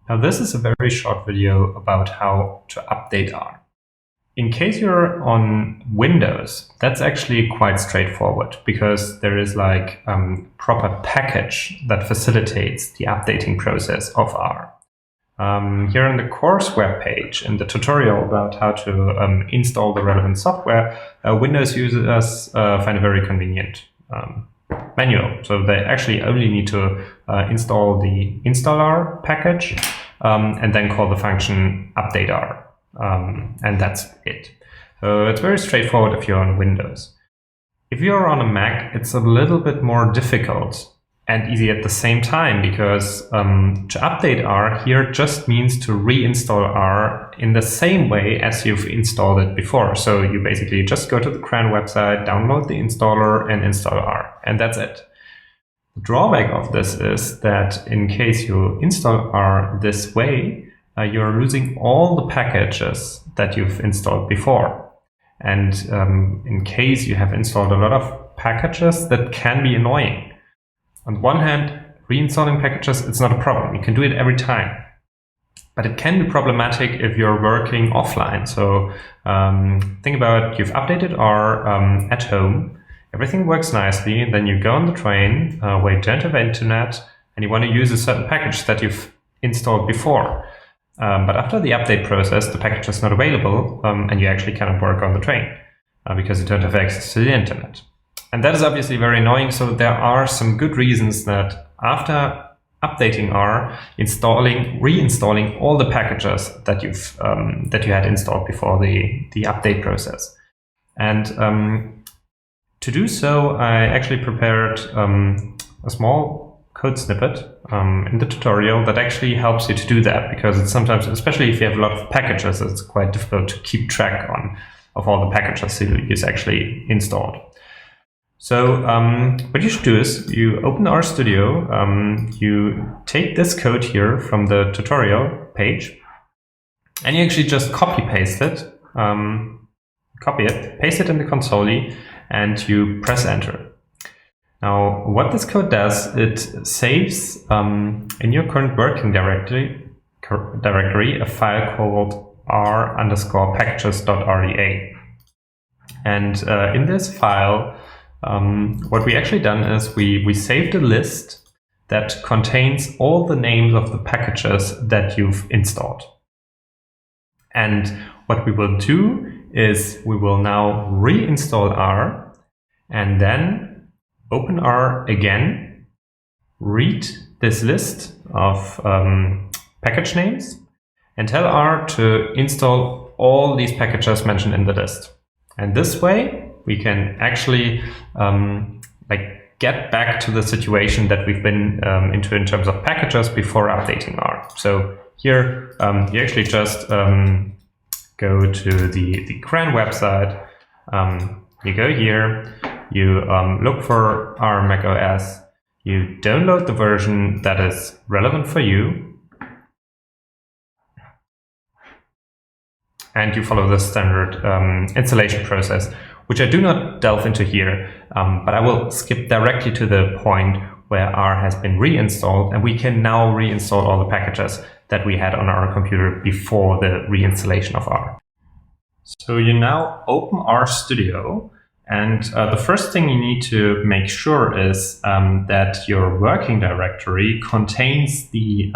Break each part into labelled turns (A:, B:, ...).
A: Now this is a very short video about how to update R. In case you're on Windows, that's actually quite straightforward because there is like proper package that facilitates the updating process of R. Here in the course webpage, in the tutorial about how to install the relevant software, Windows users find a very convenient manual. So they actually only need to install the install-R package and then call the function update-R. And that's it. So it's very straightforward if you're on Windows. If you're on a Mac, it's a little bit more difficult and easy at the same time because to update R here just means to reinstall R in the same way as you've installed it before. So you basically just go to the CRAN website, download the installer and install R, and that's it. The drawback of this is that in case you install R this way, you're losing all the packages that you've installed before. And in case you have installed a lot of packages, that can be annoying. On the one hand, reinstalling packages, it's not a problem. You can do it every time. But it can be problematic if you're working offline. So think about you've updated R at home. Everything works nicely. And then you go on the train where you don't have internet and you want to use a certain package that you've installed before. But after the update process, the package is not available and you actually cannot work on the train because you don't have access to the internet. And that is obviously very annoying. So there are some good reasons that after updating R, reinstalling all the packages that you had installed before the update process. And to do so, I actually prepared a small code snippet in the tutorial that actually helps you to do that, because it's sometimes, especially if you have a lot of packages, it's quite difficult to keep track of all the packages you've actually installed. So what you should do is you open RStudio, you take this code here from the tutorial page, and you actually just copy paste it, paste it in the console, and you press enter. Now, what this code does, it saves in your current working directory a file called r_packages.rda. And in this file, what we actually done is we saved a list that contains all the names of the packages that you've installed. And what we will do is we will now reinstall R and then open R again, read this list of package names, and tell R to install all these packages mentioned in the list. And this way, we can actually get back to the situation that we've been into in terms of packages before updating R. So here, you actually just go to the CRAN website, you go here, you look for R macOS, you download the version that is relevant for you, and you follow the standard installation process, which I do not delve into here, but I will skip directly to the point where R has been reinstalled, and we can now reinstall all the packages that we had on our computer before the reinstallation of R. So you now open RStudio, and the first thing you need to make sure is that your working directory contains the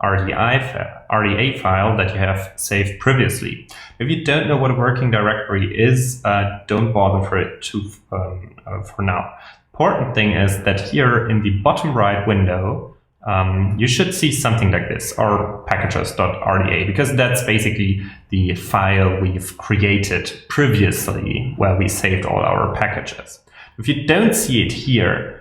A: RDA file that you have saved previously. If you don't know what a working directory is, don't bother for it for now. Important thing is that here in the bottom right window, you should see something like this, or packages.rda, because that's basically the file we've created previously where we saved all our packages. If you don't see it here,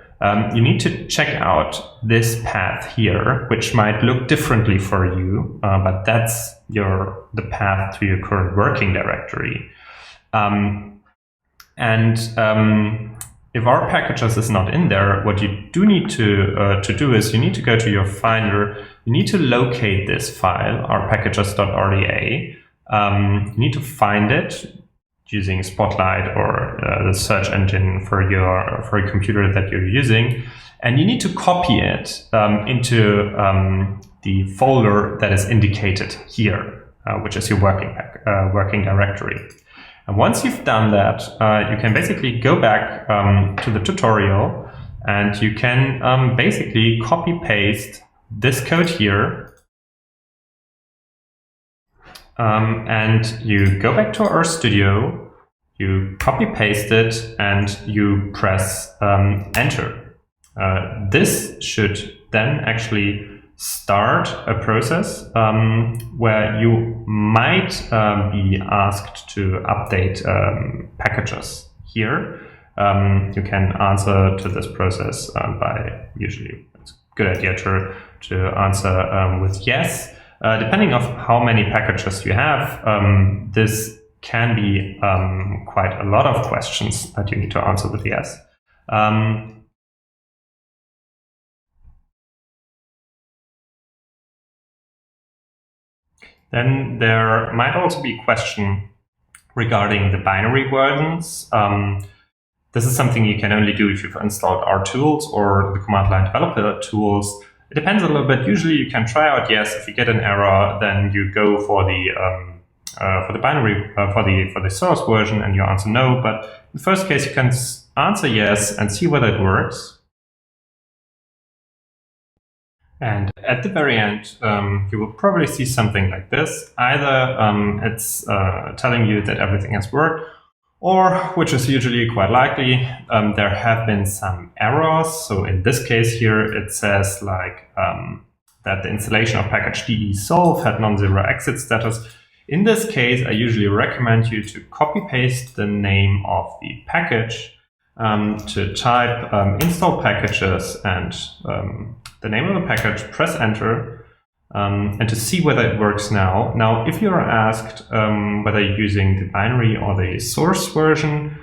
A: you need to check out this path here, which might look differently for you, but that's the path to your current working directory. If our packages is not in there, what you do need to do is you need to go to your Finder. You need to locate this file, our packages.rda. You need to find it using Spotlight or the search engine for your computer that you're using, and you need to copy it into the folder that is indicated here, which is your working directory. And once you've done that, you can basically go back to the tutorial, and you can basically copy-paste this code here. And you go back to RStudio, you copy-paste it, and you press Enter. This should then actually start a process where you might be asked to update packages here. You can answer to this process by, usually it's a good idea to answer with yes. Depending on how many packages you have, this can be quite a lot of questions that you need to answer with yes. Then there might also be a question regarding the binary versions. This is something you can only do if you've installed our tools or the command line developer tools. It depends a little bit. Usually you can try out yes. If you get an error, then you go for the binary for the source version and you answer no. But in the first case, you can answer yes and see whether it works. And at the very end, you will probably see something like this. Either it's telling you that everything has worked, or, which is usually quite likely, there have been some errors. So in this case here, it says like that the installation of package de-solve had non-zero exit status. In this case, I usually recommend you to copy-paste the name of the package, to type install packages and the name of the package, press enter, and to see whether it works now. Now, if you're asked whether you're using the binary or the source version,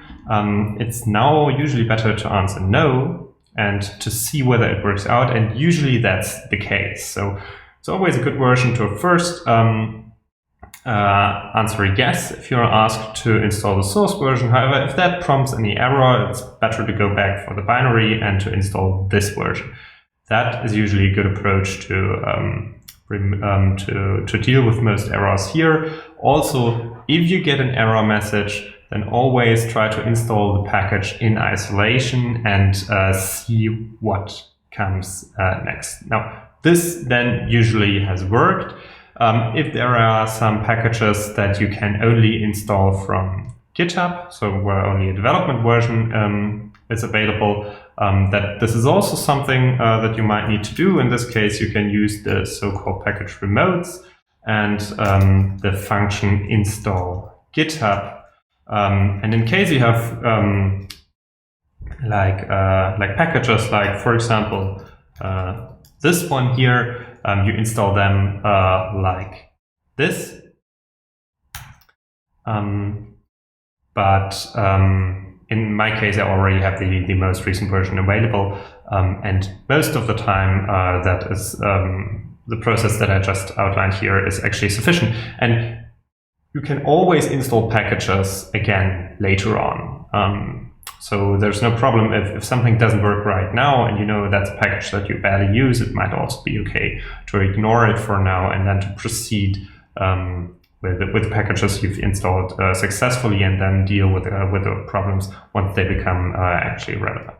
A: it's now usually better to answer no and to see whether it works out, and usually that's the case. So it's always a good version to first answer yes if you're asked to install the source version. However, if that prompts any error, it's better to go back for the binary and to install this version. That is usually a good approach to deal with most errors here. Also, if you get an error message, then always try to install the package in isolation and see what comes next. Now, this then usually has worked. If there are some packages that you can only install from GitHub, so where only a development version is available, that this is also something that you might need to do. In this case, you can use the so-called package remotes and the function install GitHub. And in case you have like packages, like for example this one here, you install them like this. But in my case, I already have the most recent version available, and most of the time that is the process that I just outlined here is actually sufficient. And you can always install packages again later on. So there's no problem if something doesn't work right now and you know that's a package that you barely use. It might also be okay to ignore it for now and then to proceed with packages you've installed successfully, and then deal with the problems once they become actually relevant.